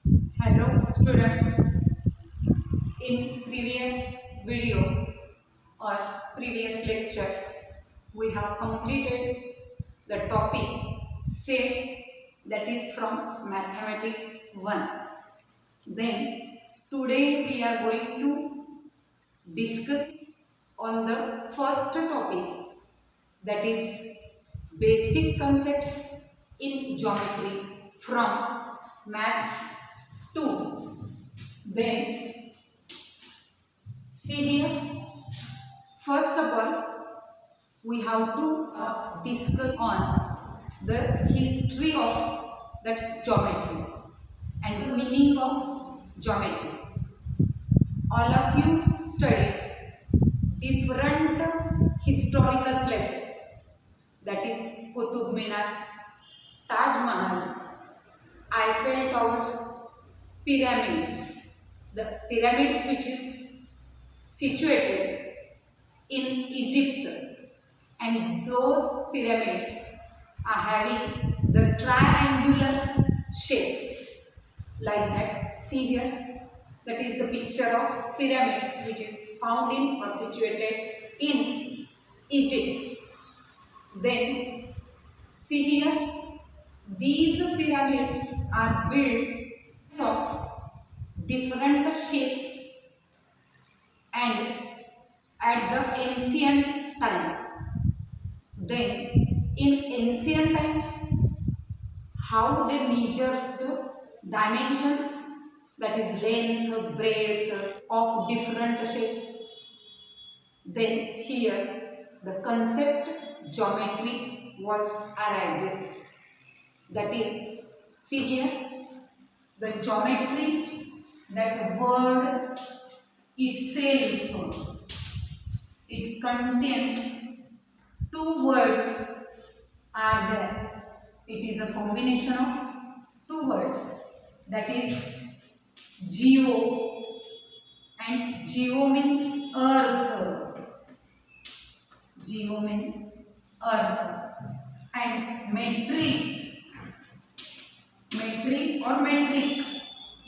Hello students, in previous video or previous lecture we have completed the topic say, that is from mathematics 1. Then today we are going to discuss on the first topic, that is basic concepts in geometry from maths 2. Then see here, first of all we have to discuss on the history of that geometry and the meaning of geometry. All of you studied different historical places, that is Qutub Minar, Taj Mahal, Eiffel Tower, pyramids. The pyramids which is situated in Egypt, and those pyramids are having the triangular shape like that. See here, that is the picture of pyramids which is found in or situated in Egypt. Then see here, these pyramids are built of different shapes and at the ancient time. Then in ancient times, how they measures the dimensions, that is length, breadth of different shapes. Then here the concept geometry was arises. That is, see here, the geometry, that word itself, it contains two words are there. It is a combination of two words, that is geo, and geo means earth. Geo means earth, and metric or metric,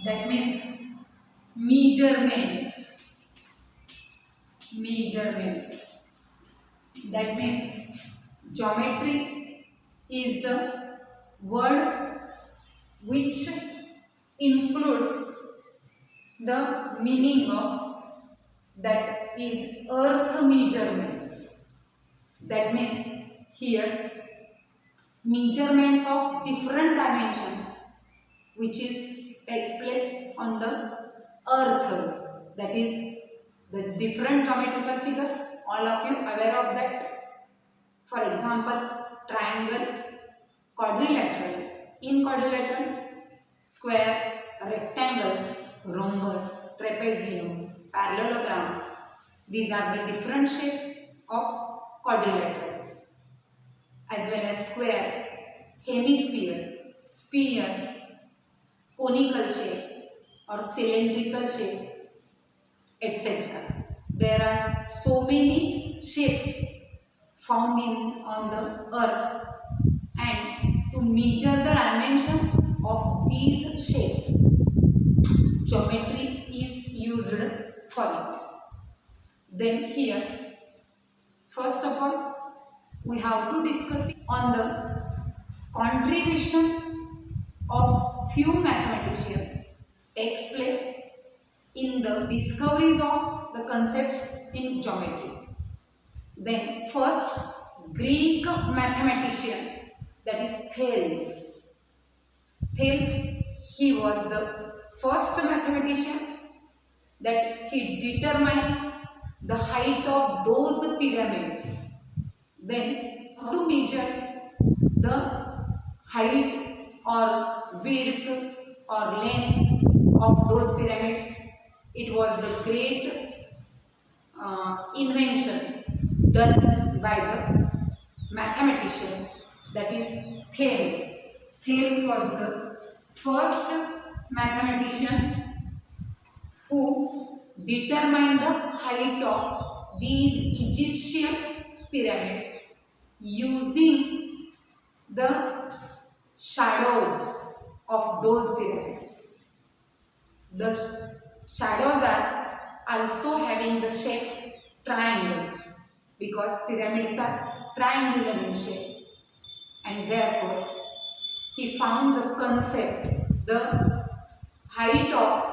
that means measurements. That means geometry is the word which includes the meaning of, that is earth measurements. That means here measurements of different dimensions which is takes place on the earth, that is the different geometrical figures. All of you aware of that. For example, triangle, quadrilateral, in quadrilateral, square, rectangles, rhombus, trapezium, parallelograms. These are the different shapes of quadrilaterals, as well as square, hemisphere, sphere, conical shape or cylindrical shape, etc. There are so many shapes found on the earth, and to measure the dimensions of these shapes, geometry is used for it. Then here, first of all, we have to discuss on the contribution of few mathematicians takes place in the discoveries of the concepts in geometry. Then first, Greek mathematician, that is Thales. Thales, he was the first mathematician that he determined the height of those pyramids. Then to measure the height or width or length of those pyramids, it was the great invention done by the mathematician, that is Thales. Thales was the first mathematician who determined the height of these Egyptian pyramids using the shadows of those pyramids. The shadows are also having the shape triangles because pyramids are triangular in shape, and therefore he found the concept, the height of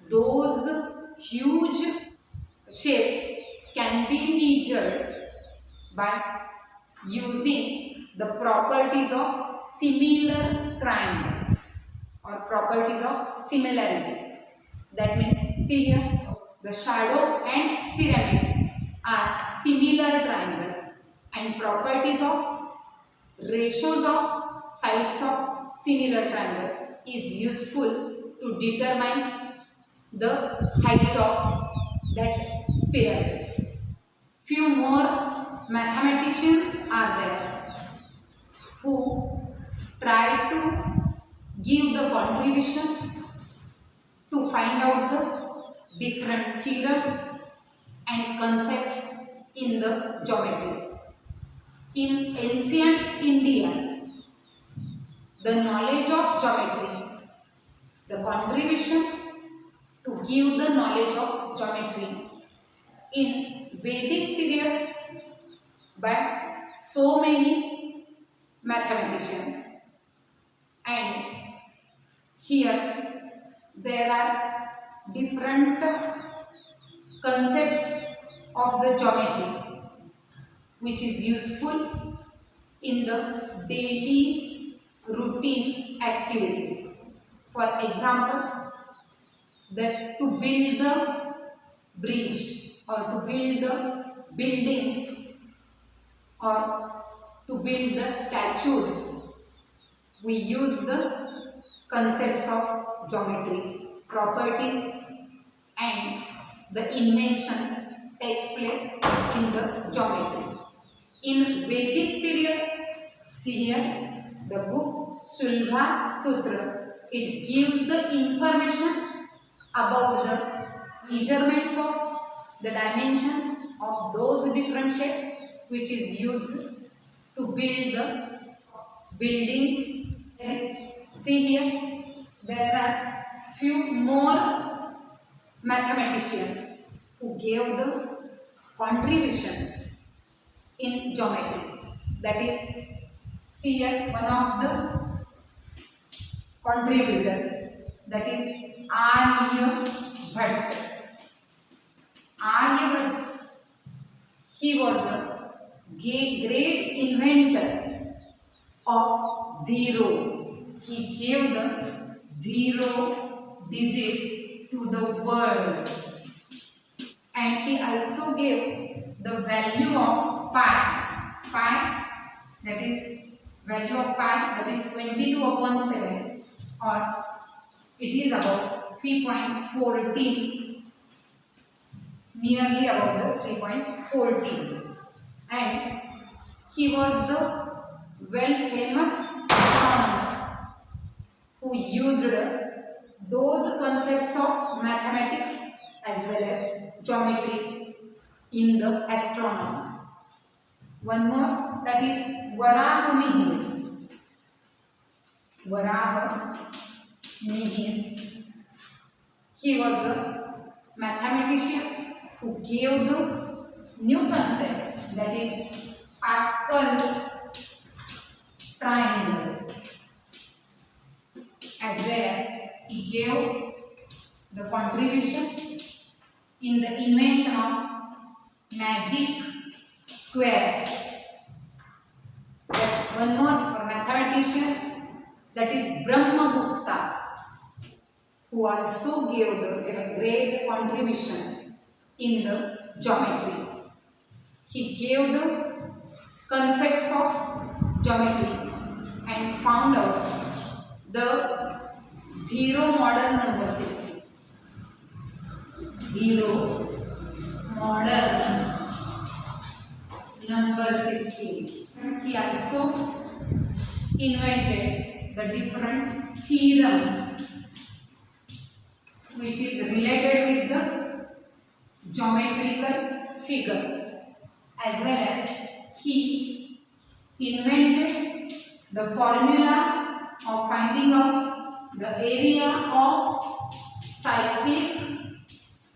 those huge shapes can be measured by using the properties of similar triangles or properties of similarities. That means, see here, the shadow and pyramids are similar triangle, and properties of ratios of sides of similar triangle is useful to determine the height of that pyramids. Few more mathematicians are there who try to give the contribution to find out the different theorems and concepts in the geometry. In ancient India, the knowledge of geometry, the contribution to give the knowledge of geometry in Vedic period by so many mathematicians, and here there are different concepts of the geometry which is useful in the daily routine activities. For example, that to build the bridge or to build the buildings or to build the statues, we use the concepts of geometry, properties and the inventions takes place in the geometry. In Vedic period, see here the book Shulbha Sutra, it gives the information about the measurements of the dimensions of those different shapes which is used to build the buildings. See here, there are few more mathematicians who gave the contributions in geometry. That is, see here one of the contributor, that is Aryabhatta. Aryabhatta, he was a great inventor of zero. He gave the zero digit to the world, and he also gave the value of pi. Pi, that is value of pi, that is 22/7, or it is about 3.14, nearly about the 3.14, and he was the well famous astronomer who used those concepts of mathematics as well as geometry in the astronomy. One more, that is Varahamihir. Varahamihir, he was a mathematician who gave the new concept, that is Pascal's triangle, as well as he gave the contribution in the invention of magic squares. One more for mathematician, that is Brahmagupta, who also gave a great contribution in the geometry. He gave the concepts of geometry and found out the zero model number system. Zero model number system. He also invented the different theorems which is related with the geometrical figures, as well as he invented the formula of finding out the area of cyclic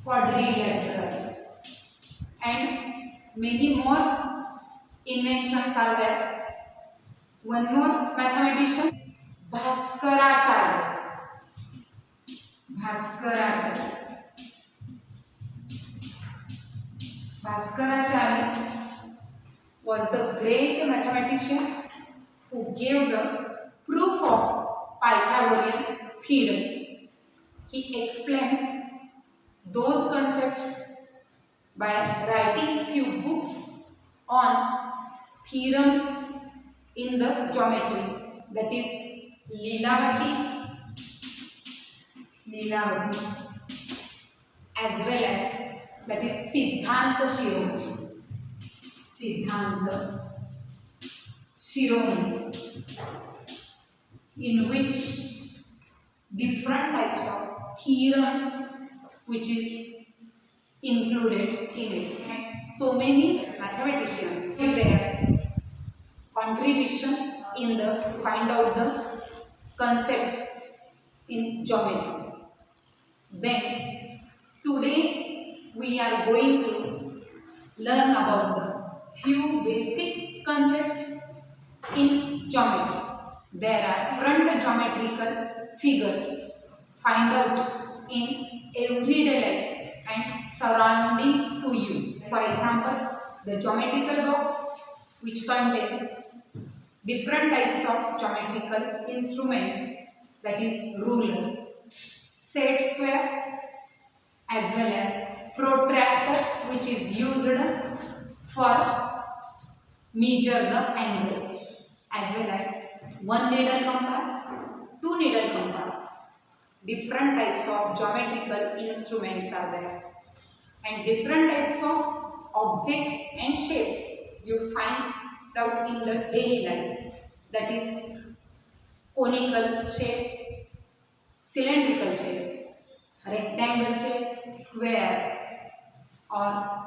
quadrilateral, and many more inventions are there. One more mathematician, Bhaskaracharya. Bhaskaracharya was the great mathematician who gave the proof of Pythagorean theorem. He explains those concepts by writing few books on theorems in the geometry, that is Leelavati, as well as that is Siddhanta Shiromani, in which different types of theorems which is included in it, and so many mathematicians give their contribution in the find out the concepts in geometry. Then today we are going to learn about the few basic concepts in geometry. There are different geometrical figures find out in everyday life and surrounding to you. For example, the geometrical box, which contains different types of geometrical instruments, that is ruler, set square, as well as protractor, which is used for measure the angles, as well as one needle compass, two needle compass. Different types of geometrical instruments are there, and different types of objects and shapes you find out in the daily life, that is conical shape, cylindrical shape, rectangle shape, square, or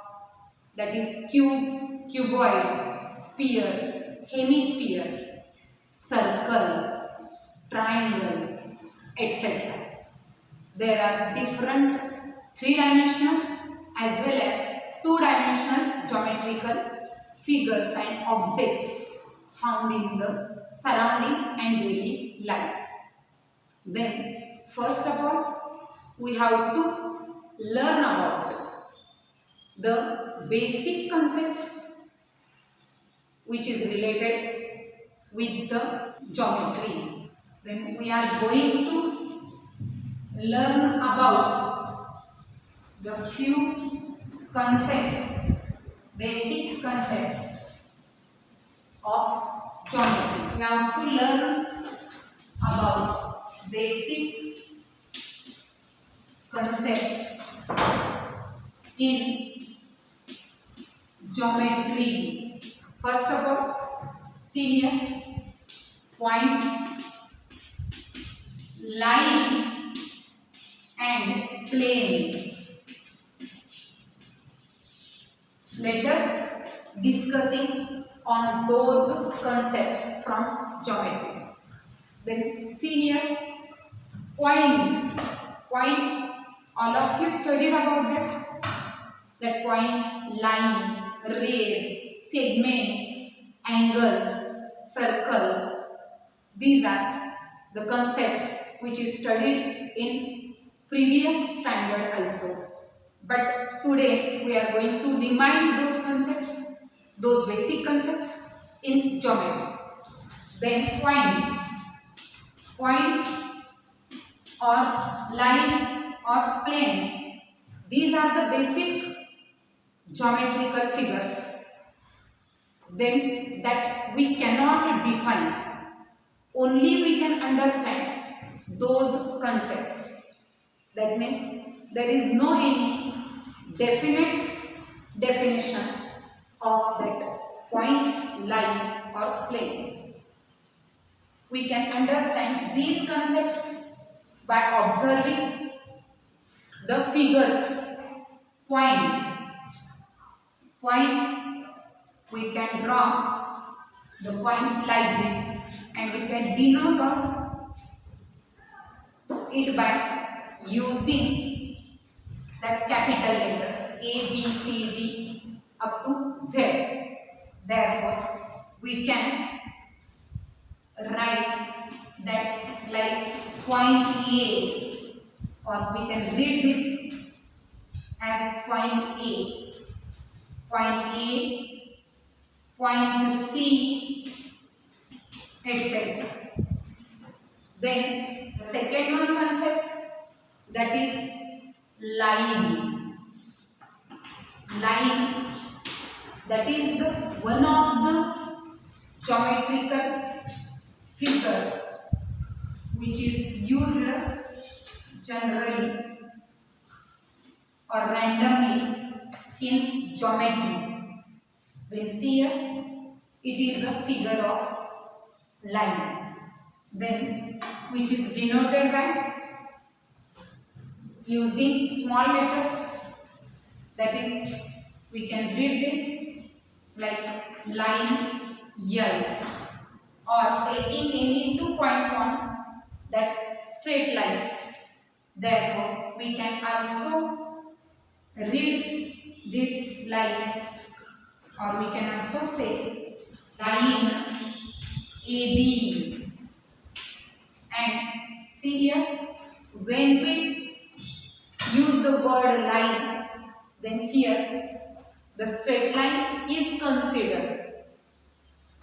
that is cube, cuboid, sphere, hemisphere, circle, triangle, etc. There are different three-dimensional as well as two-dimensional geometrical figures and objects found in the surroundings and daily life. Then, first of all, we have to learn about the basic concepts which is related with the geometry. Then we are going to learn about the few concepts, basic concepts of geometry. We have to learn about basic concepts in geometry. First of all, see here, point, line and planes. Let us discussing on those concepts from geometry. Then see here, point, all of you studied about that point, line, rays, segments, angles, circle. These are the concepts which is studied in previous standard also. But today we are going to remind those concepts, those basic concepts in geometry. Then point or line or planes. These are the basic geometrical figures. Then that we cannot define. Only we can understand those concepts. That means there is no any definite definition of that point, line or planes. We can understand these concepts by observing the figures. Point, we can draw the point like this, and we can denote it by using the capital letters A, B, C, D up to Z. Therefore, we can write that like point A, or we can read this as point A, point C, etc. Then the second one concept, that is line. Line, that is the one of the geometrical figure which is used generally or randomly in geometry. Then see here, it is a figure of line. Then which is denoted by using small letters, that is we can read this like line L, or taking any 2 points on that straight line. Therefore, we can also read this line, or we can also say line AB. And see here, when we use the word line, then here the straight line is considered,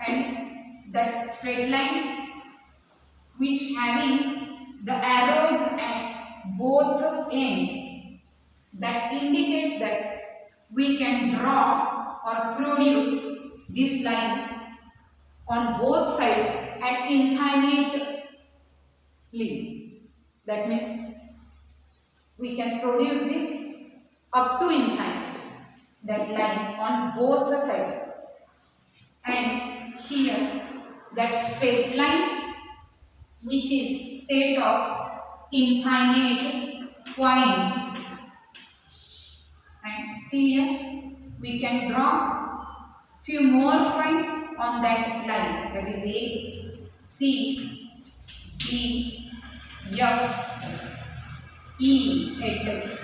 and that straight line which having the arrows at both ends, that indicates that we can draw or produce this line on both sides at infinitely. That means we can produce this up to infinite, that line on both the sides. And here that straight line which is set of infinite points. And see here, we can draw few more points on that line, that is A, C, D, F, E, etc.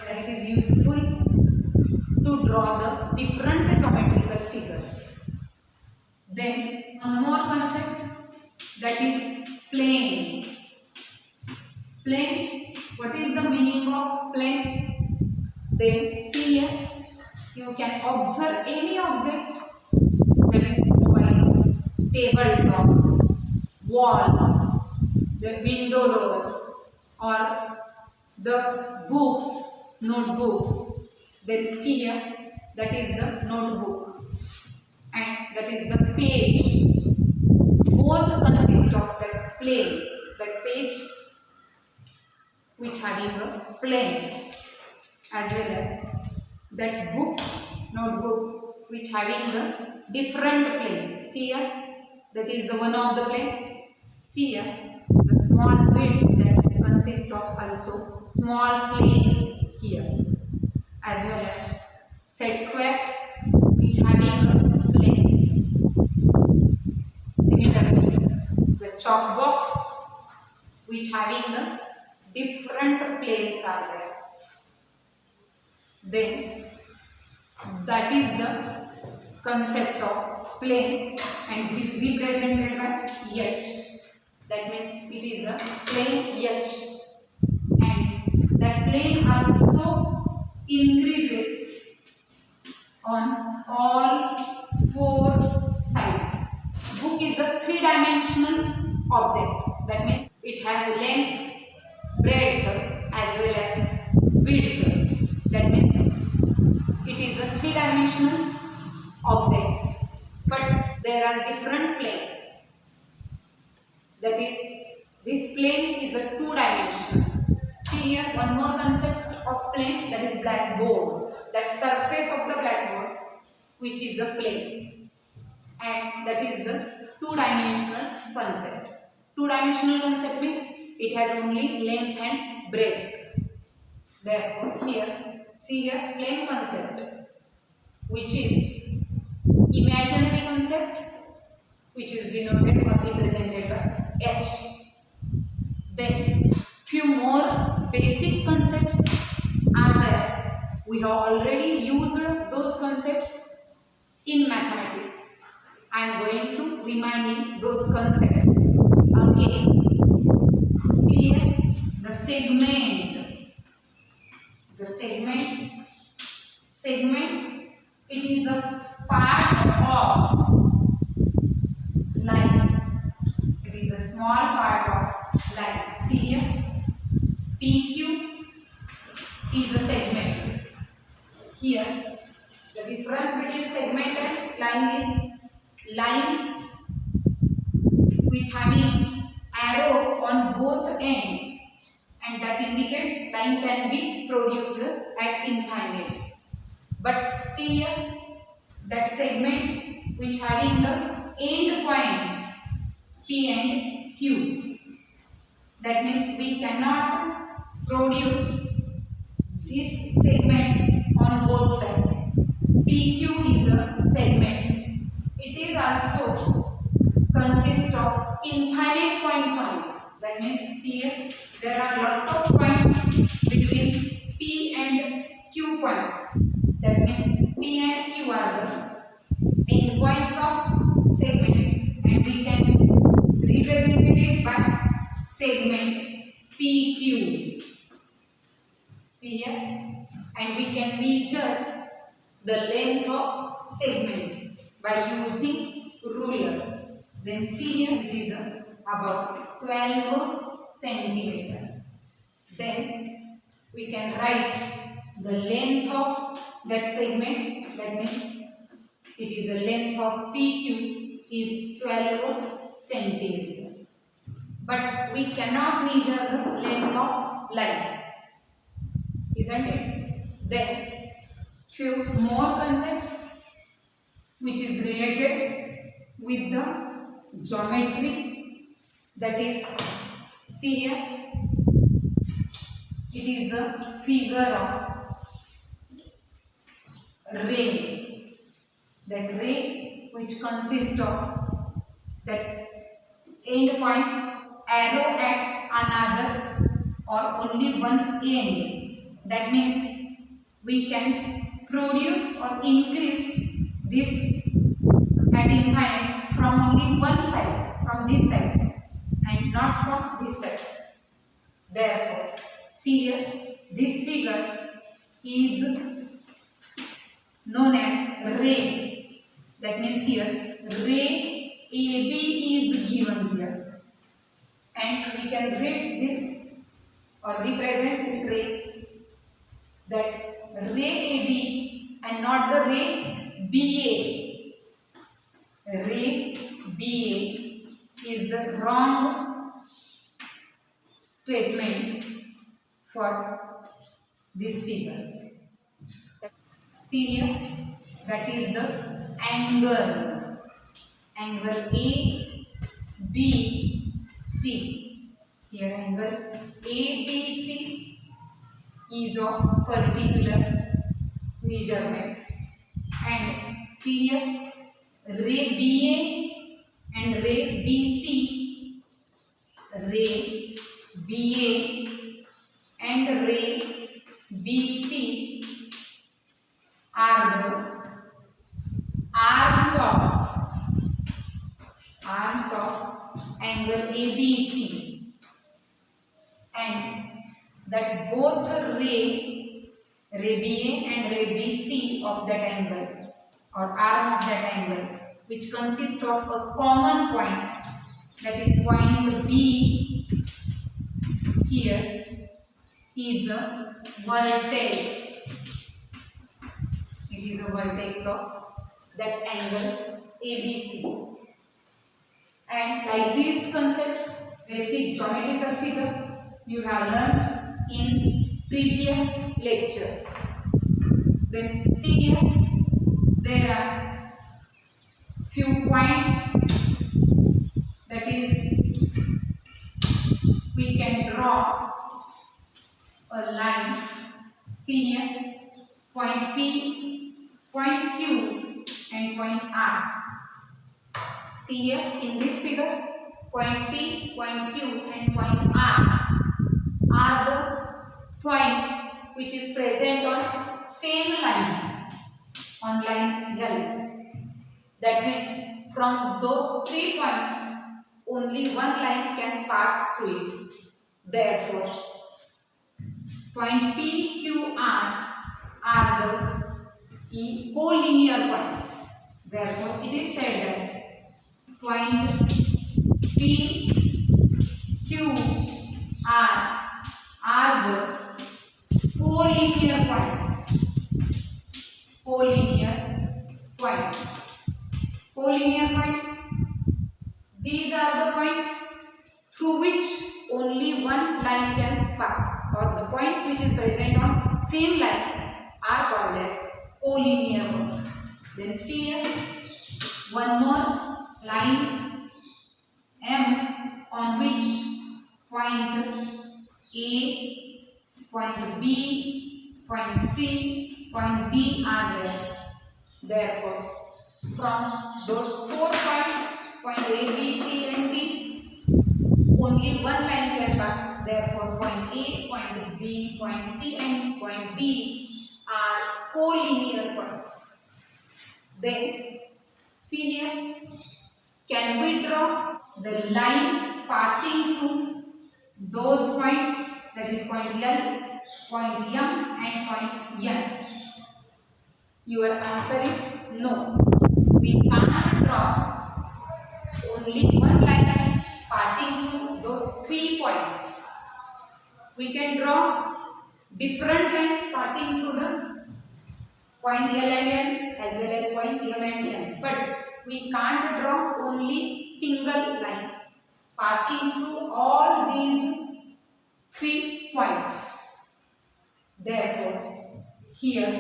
It is useful to draw the different geometrical figures. Then one more concept, that is plane. Plane, what is the meaning of plane? Then see here, you can observe any object, that is mobile, tabletop, wall, the window door, or the books, notebooks. Then see here, that is the notebook, and that is the page. Both consist of that plane, that page which having a plane, as well as that book, notebook, which having the different planes. See here, that is the one of the plane. See here, the small width that consists of also small plane here, as well as set square which having a plane. Similarly, the chalk box which having a different planes are there. Then that is the concept of plane, and it is represented by H. That means it is a plane H, and that plane also increases on all 4 sides. Book is a 3-dimensional object. That means it has length, breadth, as well as width. That means it is a 3-dimensional object, but there are different planes. That is, this plane is a 2-dimensional. See here, one more concept of plane, that is blackboard. That surface of the blackboard which is a plane, and that is the 2-dimensional concept. 2-dimensional concept means it has only length and breadth. Therefore, here, see here, plane concept, which is imaginary concept, which is denoted or represented by H. Then few more basic concepts are there. We have already used those concepts in mathematics. I am going to reminding those concepts again. See here, the segment. The segment, it is a part of line. It is a small part of line. See here, PQ is a segment. Here, the difference between segment and line is line which having arrow on both ends, and that indicates line can be produced at infinite. But see here, that segment which having the end points P and Q, that means we cannot produce this segment on both sides. PQ is a segment. It is also consists of infinite points on it. That means see here, there are lot of points between P and Q points. That means P and Q are the end points of segment, and we can represent it by segment PQ. See here, and we can measure the length of segment by using ruler. Then see here, it is about 12 centimeter. Then we can write the length of that segment. That means it is the length of PQ is 12 centimeter. But we cannot measure the length of line, isn't it? Then few more concepts which is related with the geometry. That is, see here, it is a figure of ray. That ray which consists of that end point arrow at another or only one end. That means we can produce or increase this at infinite from only one side, from this side, and not from this side. Therefore, see here, this figure is known as ray. That means here ray AB is given here, and we can read this or represent this ray, that ray AB and not the ray BA. Ray BA is the wrong statement for this figure. See here, that is the angle ABC. Here angle ABC is of particular measurement. And see here, ray BA and ray BC, ray BA and ray BC are the arms of angle ABC, and that both ray BA and ray BC of that angle or arm of that angle, which consists of a common point, that is point B here, is a vertex. It is a vertex of that angle ABC. And like these concepts, basic geometrical figures, you have learned in previous lectures. Then see here, there are few points, that is, we can draw a line. See here, point P, point Q and point R. See here in this figure, point P, point Q and point R are the points which is present on same line, on line L. That means from those 3 points only one line can pass through it. Therefore, point P, Q, R are the collinear points. Therefore, it is said that point P, Q, R are the collinear points. Collinear points. Collinear points. These are the points through which only one line can pass, or the points which is present on same line are called as collinear points. Then see here one more line M on which point A, point B, point C, point D are there. Therefore, from those 4 points, point A, B, C and D, only one line can pass. Therefore, point A, point B, point C and point D are collinear points. Then, see here, can we draw the line passing through those points, that is point L, point M and point N? Your answer is no. We cannot draw only one line passing through those 3 points. We can draw different lines passing through the point L and N as well as point M and N. But we can't draw only single line passing through all these 3 points. Therefore, here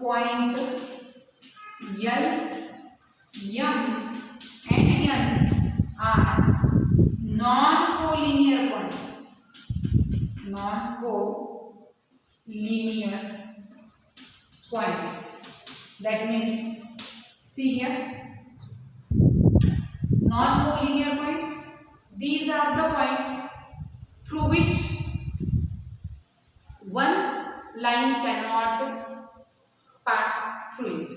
point L, M and N are non-collinear points. Non-collinear points. That means, see here, non-collinear points. These are the points through which one line cannot pass through it.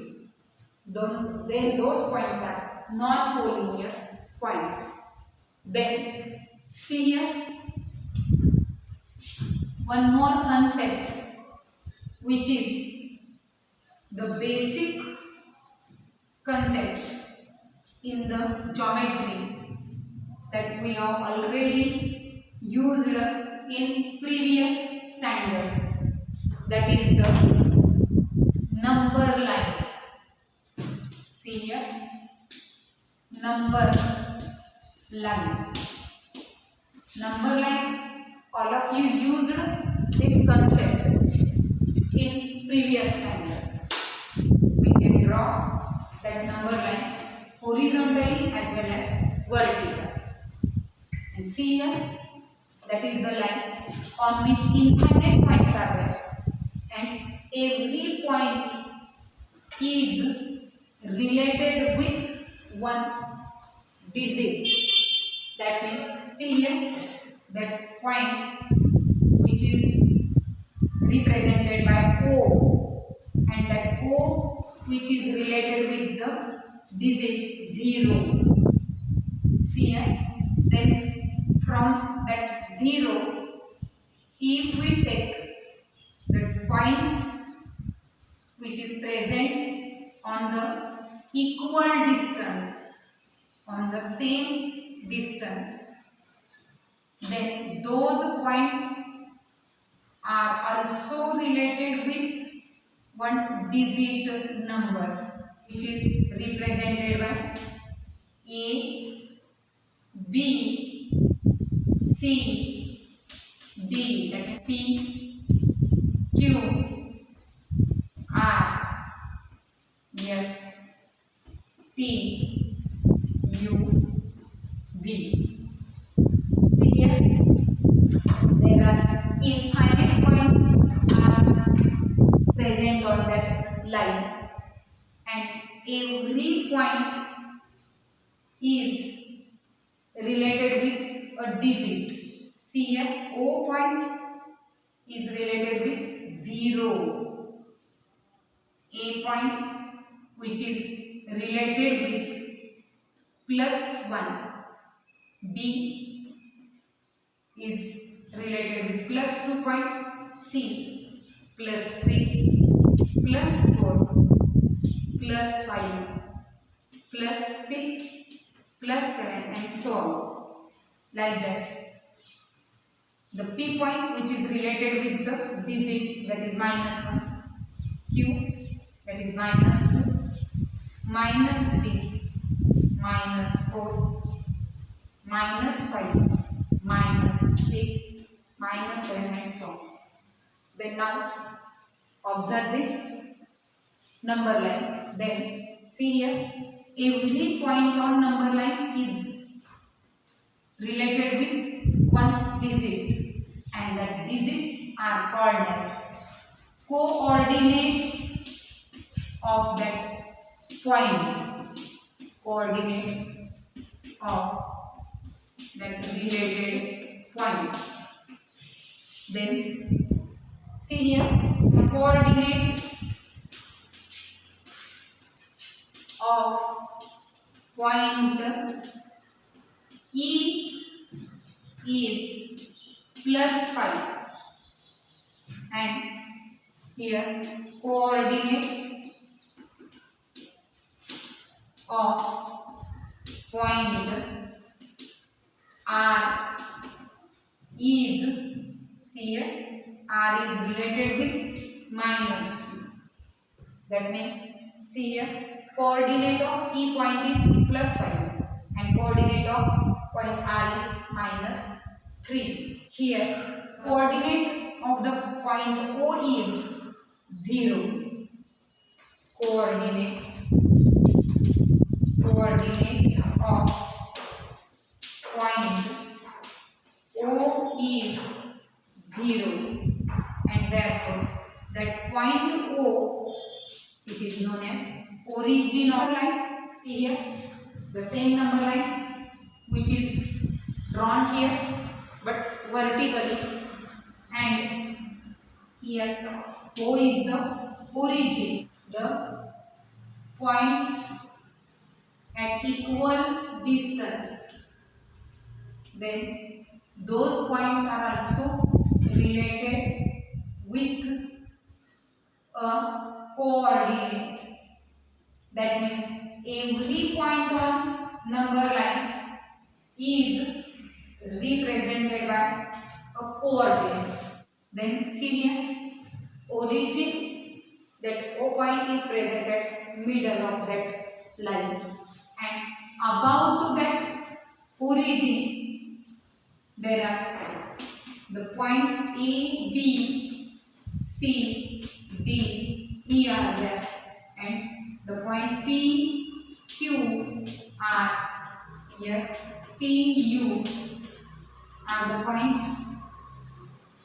Then those points are non-collinear points. Then see here one more concept, which is the basic concept in the geometry that we have already used in previous standard, that is the number line. See here, number line. Number line, all of you used this concept in previous standard. We can draw that number line horizontally as well as vertical. And see here, that is the line on which infinite points are there, and every point is related with one digit. That means, see here, that point which is represented by O, and that O which is related with the digit 0. See here, then from that 0, if we take the points which is present on the equal distance, on the same distance, then those points are also related with one digit number, which is represented by A, B, C, D, that is P, Q, R, S, T, U, V. See here, there are infinite points are present on that line, and every point is related with a digit. See here, O point is related with 0. A point which is related with +1. B is related with +2 point. C +3, +4, +5, +6, +7 and so on. Like that. The P point which is related with the digit, that is -1. Q, that is -2, -3, -4, -5, -6, -7 and so on. Then now observe this number line. Then see here, every point on number line is related with one digit, and the digits are called as coordinates of that point. Coordinates of that related points. Then see here, the coordinate of point E is +5, and here coordinate of point R is, see here, R is related with -3. That means, see here, coordinate of E point is +5 and coordinate of point R is -3. Here, coordinate of the point O is 0. Coordinate of point O is 0, and therefore that point O, it is known as origin of line. Here the same number line which is drawn here but vertically, and here O is the origin. The points at equal distance, then those points are also related with a coordinate. That means every point on number line is represented by a coordinate. Then see here, origin, that O point is present at middle of that line, and above to that origin there are the points A, B, C, D, E are there, and the point P, Q, R, S, T, U are the points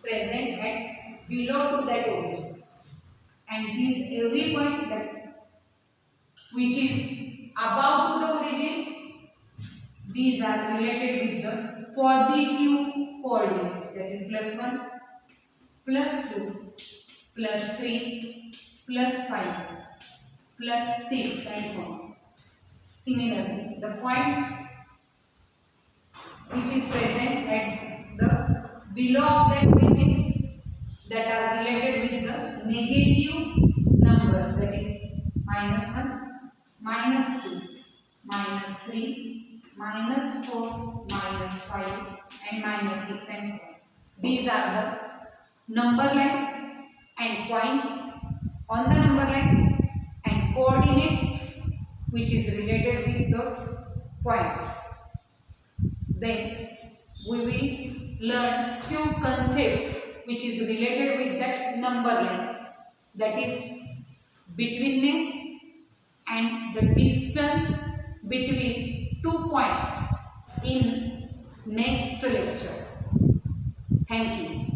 present at below to that origin, and these every point that which is above to the origin, these are related with the positive coordinates, that is +1, +2, +3, +5, +6 and so on. Similarly, the points which is present at the below of that origin, that are related with the negative numbers, that is -1, -2, -3, -4, -5 and -6 and so on. These are the number lines and points on the number lines and coordinates which is related with those points. Then we will learn few concepts which is related with that number line, that is betweenness and the distance between 2 points in next lecture. Thank you.